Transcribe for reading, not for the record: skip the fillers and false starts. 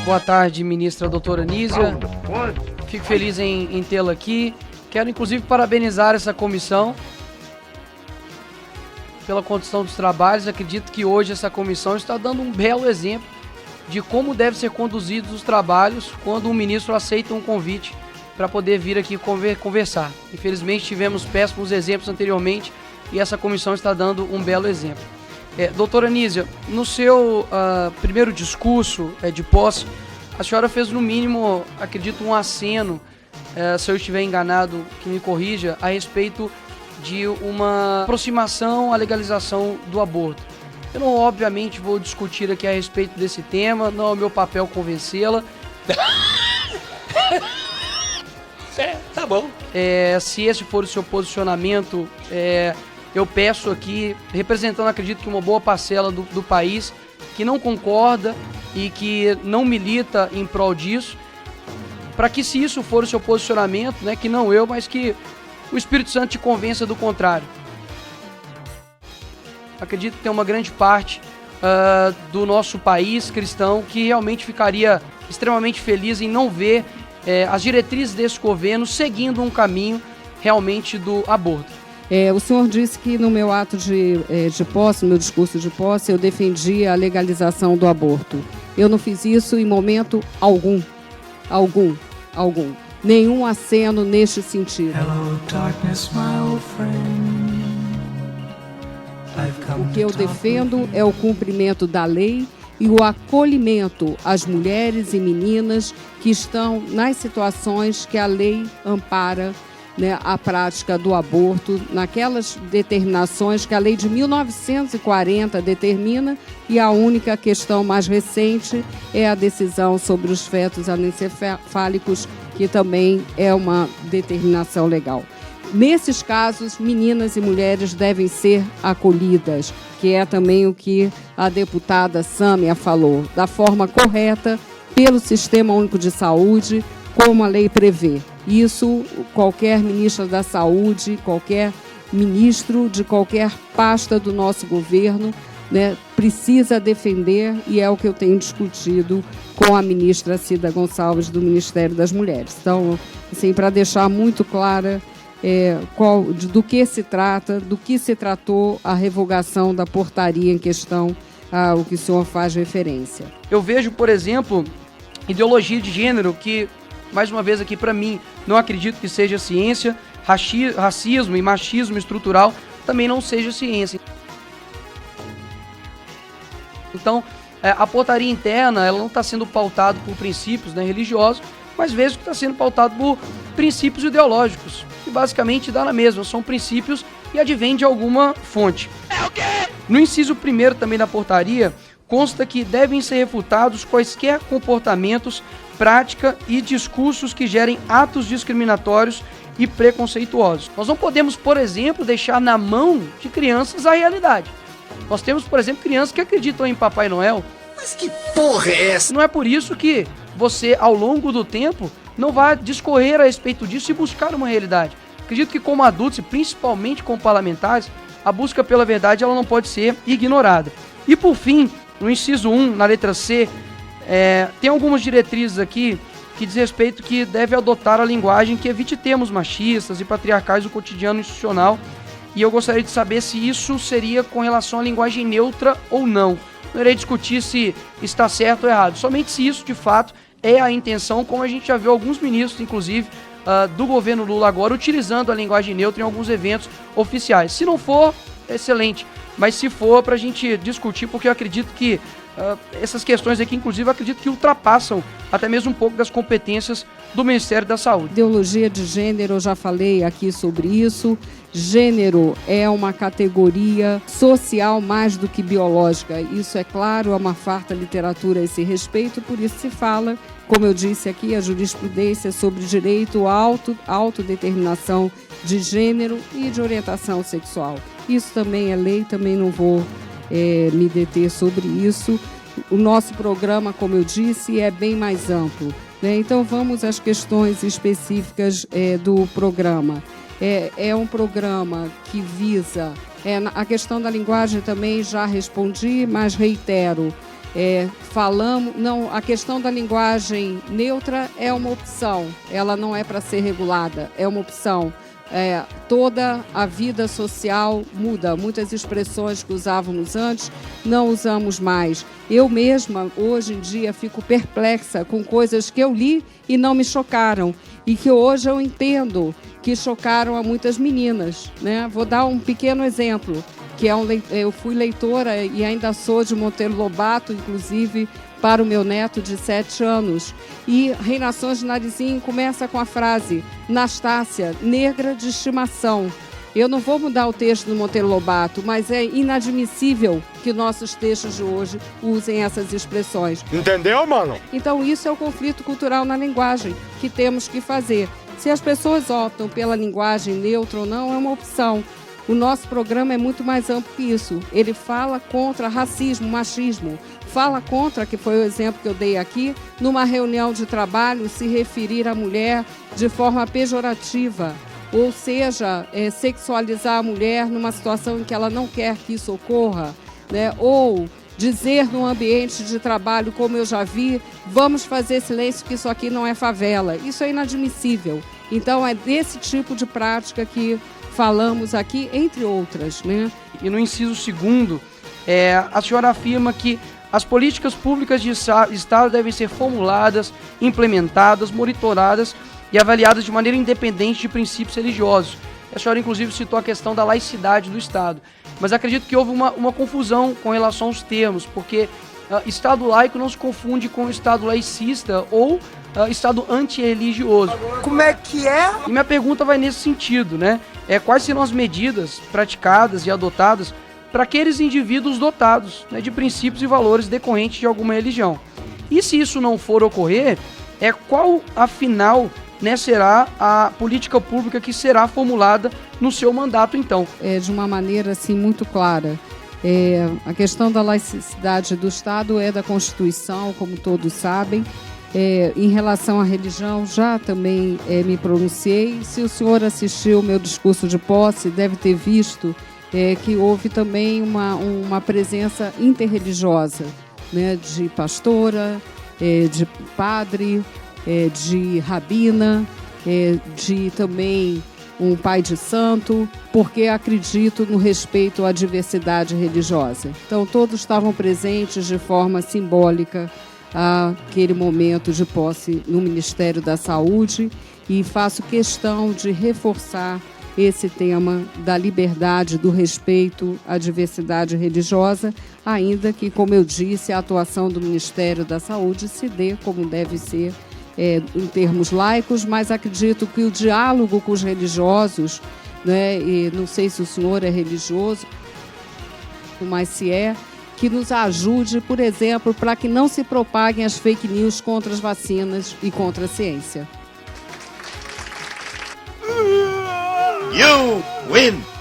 Boa tarde, ministra doutora Anísia. Fico feliz em tê-la aqui. Quero, inclusive, parabenizar essa comissão pela condução dos trabalhos. Acredito que hoje essa comissão está dando um belo exemplo de como devem ser conduzidos os trabalhos quando um ministro aceita um convite para poder vir aqui conversar. Infelizmente, tivemos péssimos exemplos anteriormente e essa comissão está dando um belo exemplo. Doutora Anísia, no seu primeiro discurso de posse, a senhora fez no mínimo, acredito, um aceno, se eu estiver enganado, que me corrija, a respeito de uma aproximação à legalização do aborto. Eu não, obviamente, vou discutir aqui a respeito desse tema, não é o meu papel convencê-la. Tá bom. Se esse for o seu posicionamento, eu peço aqui, representando, acredito que uma boa parcela do país, que não concorda e que não milita em prol disso, para que, se isso for o seu posicionamento, né, que não eu, mas que o Espírito Santo te convença do contrário. Acredito que tem uma grande parte do nosso país cristão que realmente ficaria extremamente feliz em não ver as diretrizes desse governo seguindo um caminho realmente do aborto. O senhor disse que no meu ato de posse, no meu discurso de posse, eu defendi a legalização do aborto. Eu não fiz isso em momento algum. Nenhum aceno neste sentido. Hello, darkness, my old friend. O que eu defendo é o cumprimento da lei e o acolhimento às mulheres e meninas que estão nas situações que a lei ampara, né, a prática do aborto, naquelas determinações que a lei de 1940 determina, e a única questão mais recente é a decisão sobre os fetos anencefálicos, que também é uma determinação legal. Nesses casos, meninas e mulheres devem ser acolhidas, que é também o que a deputada Sâmia falou, da forma correta, pelo Sistema Único de Saúde, como a lei prevê. Isso, qualquer ministra da Saúde, qualquer ministro de qualquer pasta do nosso governo, né, precisa defender, e é o que eu tenho discutido com a ministra Cida Gonçalves do Ministério das Mulheres. Então, assim, para deixar muito clara do que se trata, do que se tratou a revogação da portaria em questão, ao que o senhor faz referência. Eu vejo, por exemplo, ideologia de gênero que, mais uma vez aqui para mim, não acredito que seja ciência, racismo e machismo estrutural também não seja ciência. Então, a portaria interna, ela não está sendo pautada por princípios, né, religiosos, mas vejo que está sendo pautado por princípios ideológicos, que basicamente dá na mesma, são princípios e advêm de alguma fonte. No inciso 1º também da portaria, consta que devem ser refutados quaisquer comportamentos, prática e discursos que gerem atos discriminatórios e preconceituosos. Nós não podemos, por exemplo, deixar na mão de crianças a realidade. Nós temos, por exemplo, crianças que acreditam em Papai Noel. Mas que porra é essa? Não é por isso que você, ao longo do tempo, não vai discorrer a respeito disso e buscar uma realidade. Acredito que, como adultos e principalmente como parlamentares, a busca pela verdade ela não pode ser ignorada. E, por fim, no inciso 1, na letra C, tem algumas diretrizes aqui que diz respeito que deve adotar a linguagem que evite termos machistas e patriarcais do cotidiano institucional. E eu gostaria de saber se isso seria com relação à linguagem neutra ou não. Não irei discutir se está certo ou errado, somente se isso de fato é a intenção, como a gente já viu alguns ministros, inclusive, do governo Lula agora, utilizando a linguagem neutra em alguns eventos oficiais. Se não for, excelente, mas se for, para a gente discutir, porque eu acredito que essas questões aqui, inclusive, eu acredito que ultrapassam até mesmo um pouco das competências do Ministério da Saúde. Ideologia de gênero, eu já falei aqui sobre isso. Gênero é uma categoria social mais do que biológica. Isso é claro, há uma farta literatura a esse respeito, por isso se fala, como eu disse aqui, a jurisprudência sobre direito à autodeterminação de gênero e de orientação sexual. Isso também é lei, também não vou me deter sobre isso. O nosso programa, como eu disse, é bem mais amplo, né? Então vamos às questões específicas do programa. É um programa que visa... a questão da linguagem também já respondi, mas reitero. a questão da linguagem neutra é uma opção, ela não é para ser regulada, é uma opção. Toda a vida social muda, muitas expressões que usávamos antes não usamos mais. Eu mesma, hoje em dia, fico perplexa com coisas que eu li e não me chocaram e que hoje eu entendo que chocaram a muitas meninas, né? Vou dar um pequeno exemplo, que eu fui leitora e ainda sou de Monteiro Lobato, inclusive, para o meu neto de 7 anos. E Reinações de Narizinho começa com a frase: Nastácia, negra de estimação. Eu não vou mudar o texto do Monteiro Lobato, mas é inadmissível que nossos textos de hoje usem essas expressões. Entendeu, mano? Então isso é o conflito cultural na linguagem que temos que fazer. Se as pessoas optam pela linguagem neutra ou não, é uma opção. O nosso programa é muito mais amplo que isso. Ele fala contra racismo, machismo, fala contra, que foi o exemplo que eu dei aqui, numa reunião de trabalho, se referir à mulher de forma pejorativa, ou seja, sexualizar a mulher numa situação em que ela não quer que isso ocorra, né? Ou dizer no ambiente de trabalho, como eu já vi, vamos fazer silêncio que isso aqui não é favela. Isso é inadmissível. Então é desse tipo de prática que falamos aqui, entre outras, né? E no inciso 2º, a senhora afirma que as políticas públicas de Estado devem ser formuladas, implementadas, monitoradas e avaliadas de maneira independente de princípios religiosos. A senhora, inclusive, citou a questão da laicidade do Estado. Mas acredito que houve uma confusão com relação aos termos, porque Estado laico não se confunde com Estado laicista ou Estado antirreligioso. Como é que é? E minha pergunta vai nesse sentido, né? Quais serão as medidas praticadas e adotadas para aqueles indivíduos dotados, né, de princípios e valores decorrentes de alguma religião? E se isso não for ocorrer, qual, afinal, né, será a política pública que será formulada no seu mandato, então? De uma maneira assim, muito clara. A questão da laicidade do Estado é da Constituição, como todos sabem. Em relação à religião, já também me pronunciei. Se o senhor assistiu ao meu discurso de posse, deve ter visto que houve também uma presença interreligiosa, né, de pastora, de padre, de rabina, de também um pai de santo, porque acredito no respeito à diversidade religiosa. Então, todos estavam presentes de forma simbólica àquele momento de posse no Ministério da Saúde, e faço questão de reforçar esse tema da liberdade, do respeito à diversidade religiosa, ainda que, como eu disse, a atuação do Ministério da Saúde se dê como deve ser, em termos laicos, mas acredito que o diálogo com os religiosos, né, e não sei se o senhor é religioso, mas se que nos ajude, por exemplo, para que não se propaguem as fake news contra as vacinas e contra a ciência. You win!